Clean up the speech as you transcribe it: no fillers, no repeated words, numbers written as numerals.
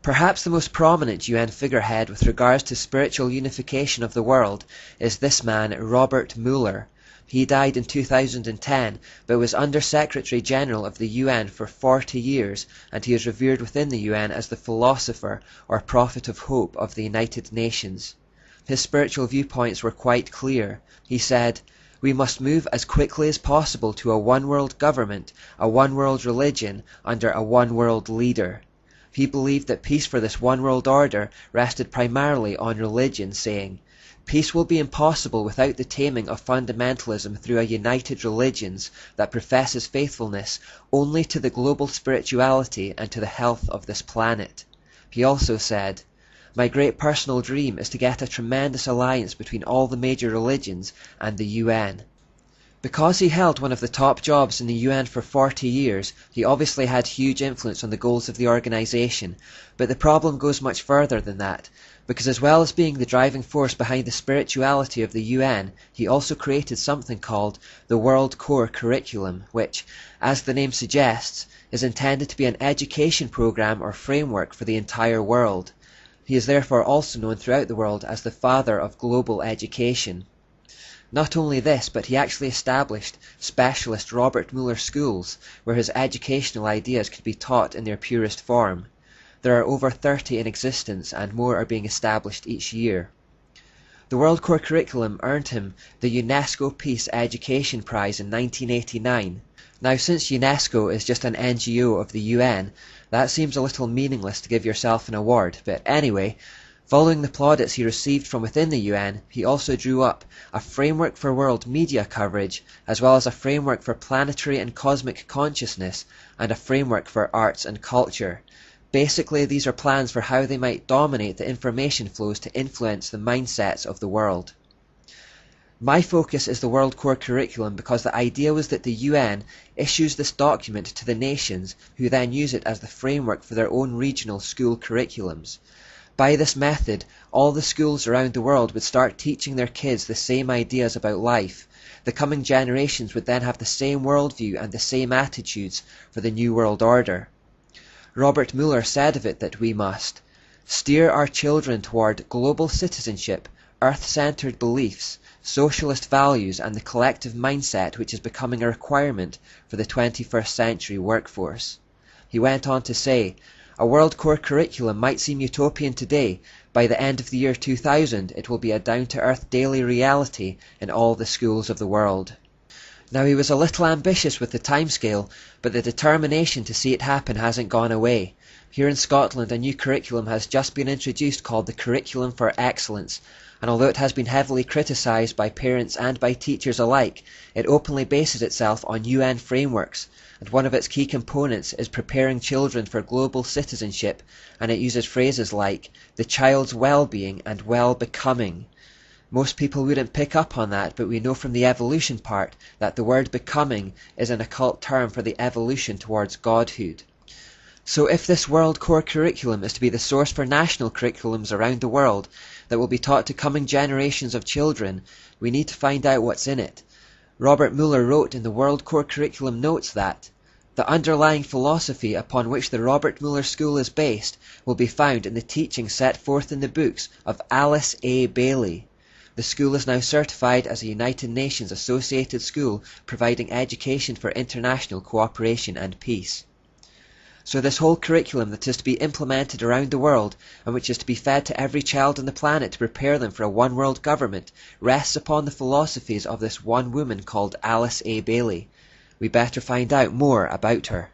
Perhaps the most prominent UN figurehead with regards to spiritual unification of the world is this man, Robert Mueller. He died in 2010, but was Under-Secretary General of the UN for 40 years, and he is revered within the UN as the philosopher or prophet of hope of the United Nations. His spiritual viewpoints were quite clear. He said, "We must move as quickly as possible to a one-world government, a one-world religion, under a one-world leader." He believed that peace for this one-world order rested primarily on religion, saying, "Peace will be impossible without the taming of fundamentalism through a united religions that professes faithfulness only to the global spirituality and to the health of this planet." He also said, "My great personal dream is to get a tremendous alliance between all the major religions and the UN." Because he held one of the top jobs in the UN for 40 years, he obviously had huge influence on the goals of the organization, but the problem goes much further than that, because as well as being the driving force behind the spirituality of the UN, he also created something called the World Core Curriculum, which, as the name suggests, is intended to be an education program or framework for the entire world. He is therefore also known throughout the world as the father of global education. Not only this, but he actually established specialist Robert Mueller schools, where his educational ideas could be taught in their purest form. There are over 30 in existence, and more are being established each year. The World Core Curriculum earned him the UNESCO Peace Education Prize in 1989. Now, since UNESCO is just an NGO of the UN, that seems a little meaningless to give yourself an award, but anyway, following the plaudits he received from within the UN, he also drew up a framework for world media coverage, as well as a framework for planetary and cosmic consciousness, and a framework for arts and culture. Basically, these are plans for how they might dominate the information flows to influence the mindsets of the world. My focus is the World Core Curriculum because the idea was that the UN issues this document to the nations, who then use it as the framework for their own regional school curriculums. By this method, all the schools around the world would start teaching their kids the same ideas about life. The coming generations would then have the same worldview and the same attitudes for the New World Order. Robert Mueller said of it that we must steer our children toward global citizenship, earth-centered beliefs, socialist values, and the collective mindset which is becoming a requirement for the 21st century workforce. He went on to say, "A World Core Curriculum might seem utopian today. By the end of the year 2000, it will be a down-to-earth daily reality in all the schools of the world." Now, he was a little ambitious with the timescale, but the determination to see it happen hasn't gone away. Here in Scotland, a new curriculum has just been introduced called the Curriculum for Excellence, and although it has been heavily criticised by parents and by teachers alike, it openly bases itself on UN frameworks, and one of its key components is preparing children for global citizenship, and it uses phrases like the child's well-being and well-becoming. Most people wouldn't pick up on that, but we know from the evolution part that the word becoming is an occult term for the evolution towards godhood. So if this World Core Curriculum is to be the source for national curriculums around the world that will be taught to coming generations of children, we need to find out what's in it. Robert Mueller wrote in the World Core Curriculum notes that the underlying philosophy upon which the Robert Mueller School is based will be found in the teachings set forth in the books of Alice A. Bailey. The school is now certified as a United Nations associated school providing education for international cooperation and peace. So this whole curriculum that is to be implemented around the world and which is to be fed to every child on the planet to prepare them for a one-world government rests upon the philosophies of this one woman called Alice A. Bailey. We better find out more about her.